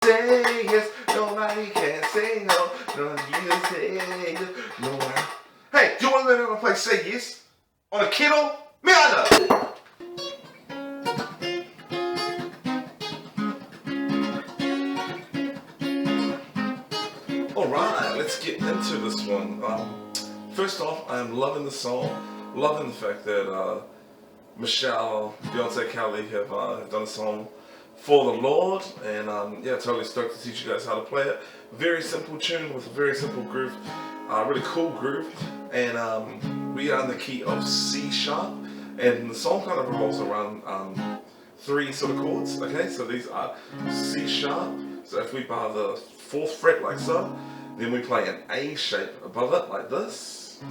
Say yes, nobody can say no. No, you say yes, no one. Hey, do you want to learn how to play Say Yes on a kettle? Me either. Alright, let's get into this one. First off, I'm loving the song, loving the fact that Michelle, Beyonce, Kelly have done a song for the Lord, and yeah, totally stoked to teach you guys how to play it. Very simple tune with a very simple groove, really cool groove, and we are in the key of C sharp, and the song kind of revolves around three sort of chords. Okay, so these are C sharp. So if we bar the 4th fret like so, then we play an A shape above it like this,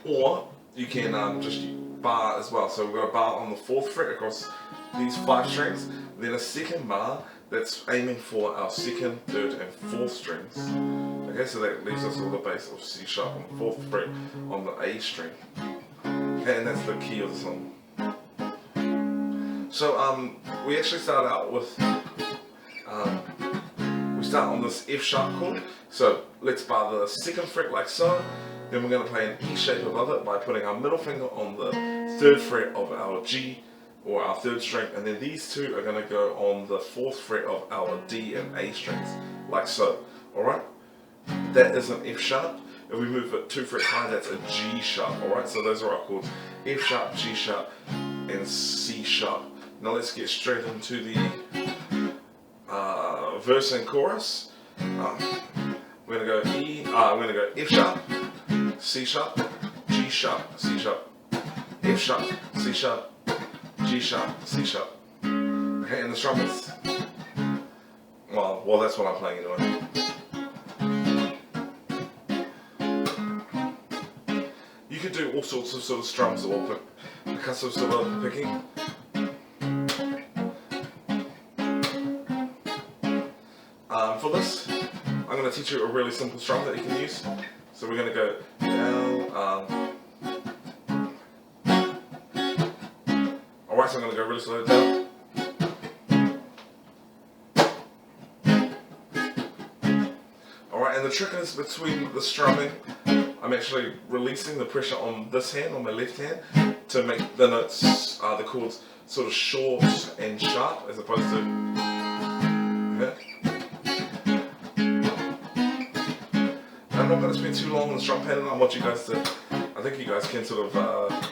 or you can just bar as well. So we've got a bar on the 4th fret across these 5 strings, then a second bar that's aiming for our 2nd, 3rd and 4th strings. Okay, so that leaves us with a bass of C sharp on the 4th fret on the A string. Okay, and that's the key of the song. So we actually start out with we start on this F sharp chord. So let's bar the 2nd fret like so. Then we're going to play an E shape above it by putting our middle finger on the 3rd fret of our G or our 3rd string, and then these two are going to go on the 4th fret of our D and A strings, like so. Alright? That is an F sharp. If we move it 2 frets high, that's a G sharp. Alright? So those are our chords: F sharp, G sharp, and C sharp. Now let's get straight into the verse and chorus. We're going to go E, we're going to go F sharp, C sharp, G sharp, C sharp, F sharp, C sharp, G sharp, C sharp. Okay, and the strummers, well, that's what I'm playing anyway. You could do all sorts of sort of strums or percussive sort of picking. For this, I'm going to teach you a really simple strum that you can use. So we're going to go down. Alright, so I'm going to go really slow down. Alright, and the trick is between the strumming, I'm actually releasing the pressure on this hand, on my left hand, to make the notes, the chords, sort of short and sharp as opposed to. Okay. I'm not going to spend too long on the strum pattern. I want you guys to, I think you guys can sort of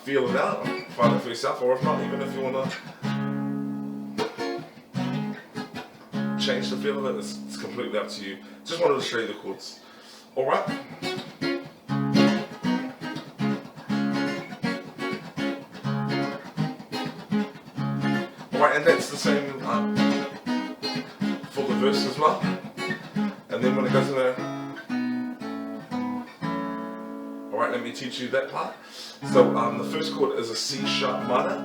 feel it out, find it for yourself, or if not, even if you want to change the feel of it, it's completely up to you. Just wanted to show you the chords. Alright? Alright, and that's the same for the verse as well. And then when it goes in there, alright, let me teach you that part. So the first chord is a C sharp minor.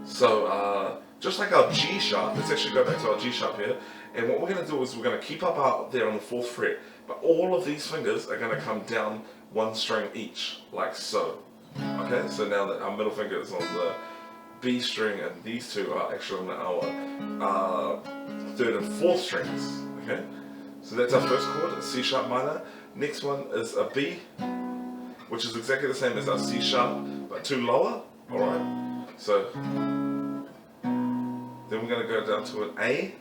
So just like our G sharp, let's actually go back to our G sharp here. And what we're going to do is we're going to keep up out there on the 4th fret, but all of these fingers are going to come down 1 string each, like so. Okay, so now that our middle finger is on the B string and these two are actually on our 3rd and 4th strings. Okay. So that's our first chord, C sharp minor. Next one is a B, which is exactly the same as our C sharp, but 2 lower. Alright, so then we're going to go down to an A,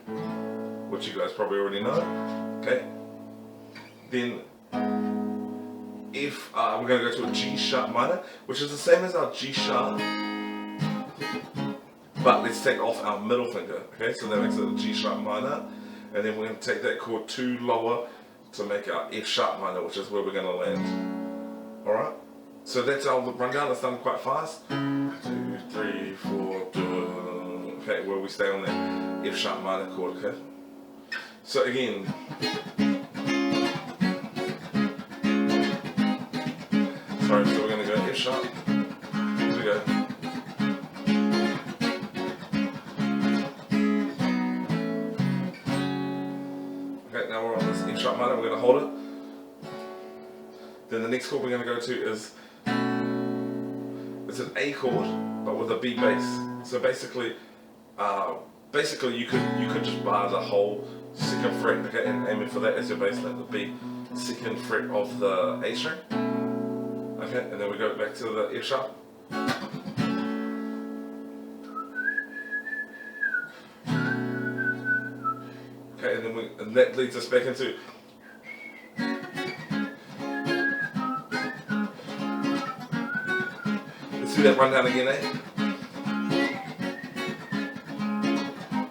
which you guys probably already know. Okay, then if we're going to go to a G sharp minor, which is the same as our G sharp, but let's take off our middle finger. Okay, so that makes it a G sharp minor. And then we're going to take that chord 2 lower to make our F sharp minor, which is where we're going to land. Alright? So that's our rundown. It's done quite fast. 2, 3, 4, 2. Okay, where we stay on that F sharp minor chord, okay? So again. Sorry, so we're going to go F sharp. Here we go. Okay, now we're on this F sharp minor, we're going to hold it. Then the next chord we're going to go to is, it's an A chord, but with a B bass. So basically, basically you could just bar the whole second fret, okay, and aiming for that as your bass, like the B, second fret of the A string, okay, and then we go back to the F sharp. Okay, and that leads us back into. Let's do that rundown again, eh?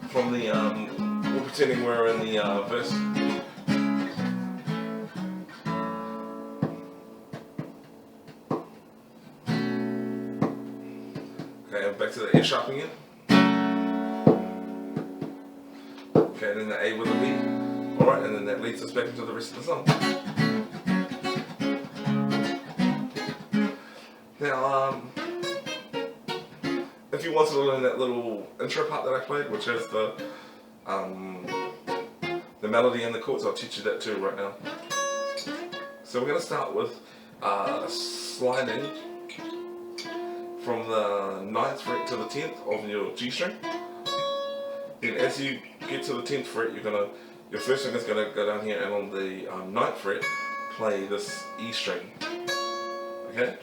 From the we're pretending we're in the verse. Okay, and back to the F sharp again. Okay, and then the A with the B. Alright, and then that leads us back into the rest of the song. Now, if you wanted to learn that little intro part that I played, which has the melody and the chords, I'll teach you that too right now. So we're going to start with sliding from the 9th fret to the 10th of your G string. Then as you get to the 10th fret, your first finger's going to go down here, and on the 9th fret, play this E string. Okay?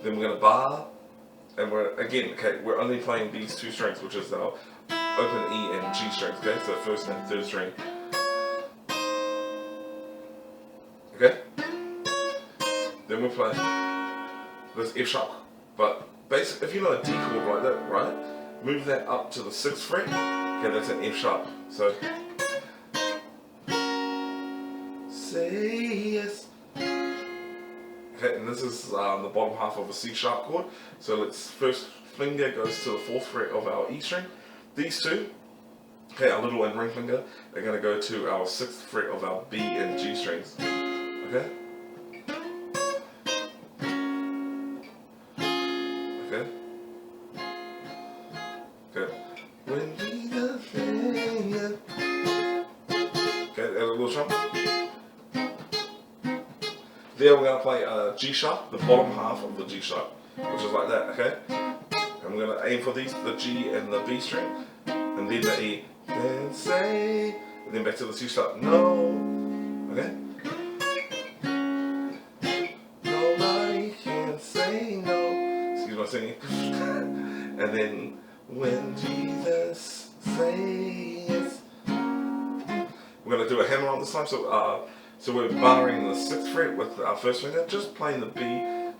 Then we're going to bar, and we're only playing these two strings, which is our open E and G strings, okay? So first and third string. Okay? Then we play this F sharp, but basically, if you know a D chord like that, right? Move that up to the 6th fret. Okay, that's an F sharp. So, say yes. Okay, and this is the bottom half of a C sharp chord. So let's first finger goes to the 4th fret of our E string. These two, okay, our little and ring finger, are going to go to our 6th fret of our B and G strings. Okay? Okay? Okay. When we the finger. Okay, and a little trumpet. There we're going to play a G sharp, the bottom half of the G sharp, which is like that, okay? And we're going to aim for these, the G and the B string, and then the E, then say, and then back to the C sharp, no, okay? Nobody can say no, excuse my singing, and then when Jesus says yes, we're going to do a hammer on this time, so we're barring the 6th fret with our first finger, just playing the B,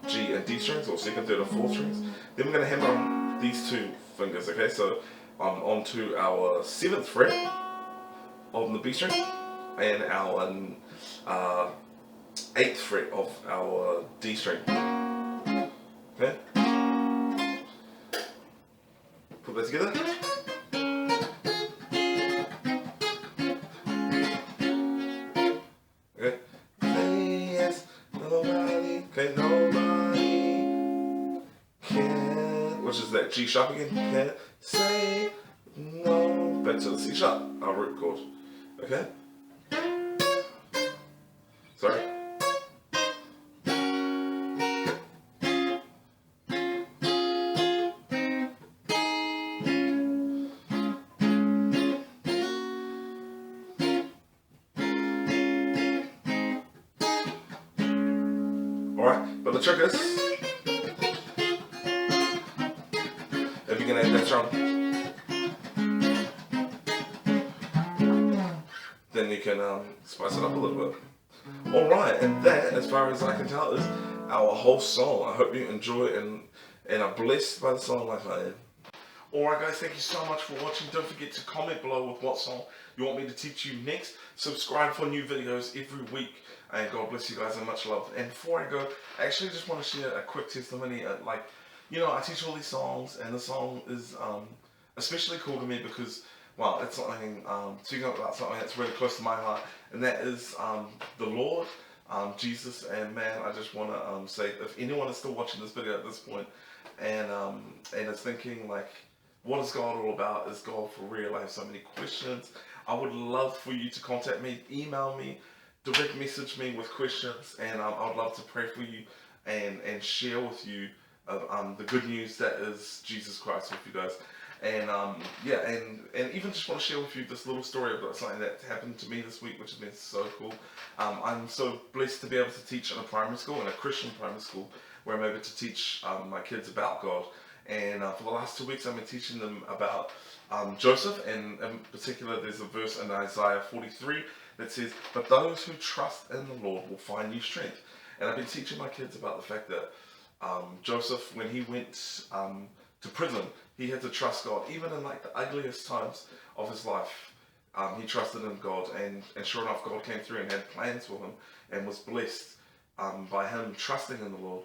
G, and D strings, or 2nd, 3rd, or 4th strings. Then we're going to hammer on these two fingers, okay? So onto our 7th fret of the B string, and our 8th fret of our D string. Okay? Put that together. Okay. Say yes, nobody, okay, nobody can, which is that G sharp again, can say no, back to the C sharp, our root chord, okay? Sorry. Alright, but the trick is, if you can add that drum, then you can spice it up a little bit. Alright, and that, as far as I can tell, is our whole song. I hope you enjoy it and are blessed by the song like I am. Alright guys, thank you so much for watching. Don't forget to comment below with what song you want me to teach you next. Subscribe for new videos every week. And God bless you guys and much love. And before I go, I actually just want to share a quick testimony. I teach all these songs, and the song is especially cool to me because, well, it's something, speaking about something that's really close to my heart, and that is the Lord, Jesus. And man, I just want to say, if anyone is still watching this video at this point and is thinking like, what is God all about? Is God for real? I have so many questions. I would love for you to contact me, email me, direct message me with questions, and I would love to pray for you and share with you the good news that is Jesus Christ with you guys. And yeah, and even just want to share with you this little story about something that happened to me this week, which has been so cool. I'm so blessed to be able to teach in a primary school, in a Christian primary school, where I'm able to teach my kids about God. And for the last 2 weeks, I've been teaching them about Joseph, and in particular, there's a verse in Isaiah 43 that says, "But those who trust in the Lord will find new strength." And I've been teaching my kids about the fact that Joseph, when he went to prison, he had to trust God, even in like the ugliest times of his life. He trusted in God, and sure enough, God came through and had plans for him, and was blessed by him trusting in the Lord.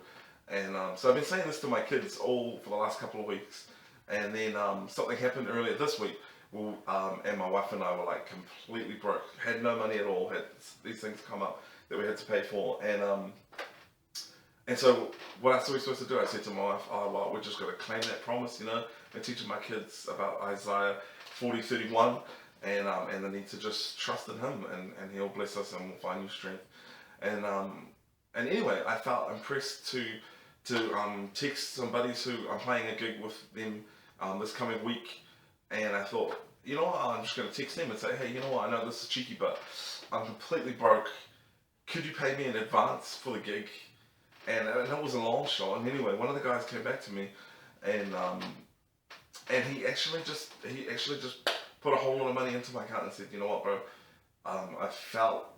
And so I've been saying this to my kids all for the last couple of weeks, and then something happened earlier this week. Well, and my wife and I were like completely broke, had no money at all, had these things come up that we had to pay for, and so what else are we supposed to do? I said to my wife, "Oh well, we're just going to claim that promise, and teaching my kids about Isaiah 40:31, and they need to just trust in Him, and He'll bless us, and we'll find new strength." And anyway, I felt impressed to text some buddies who I'm playing a gig with them this coming week, and I thought, you know what, I'm just going to text them and say, "Hey, you know what? I know this is cheeky, but I'm completely broke. Could you pay me in advance for the gig?" And it was a long shot. And anyway, one of the guys came back to me, and he actually just put a whole lot of money into my account and said, "You know what, bro? I felt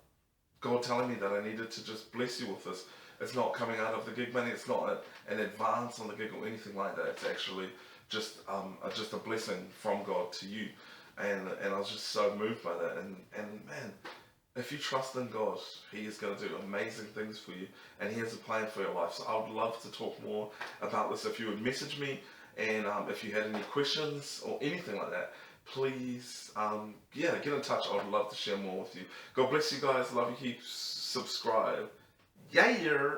God telling me that I needed to just bless you with this. It's not coming out of the gig money. It's not an advance on the gig or anything like that. It's actually just a blessing from God to you." And I was just so moved by that. And man, if you trust in God, He is going to do amazing things for you, and He has a plan for your life. So I would love to talk more about this. If you would message me, and if you had any questions or anything like that, please, get in touch. I would love to share more with you. God bless you guys. Love you. Keep subscribe. Yeah.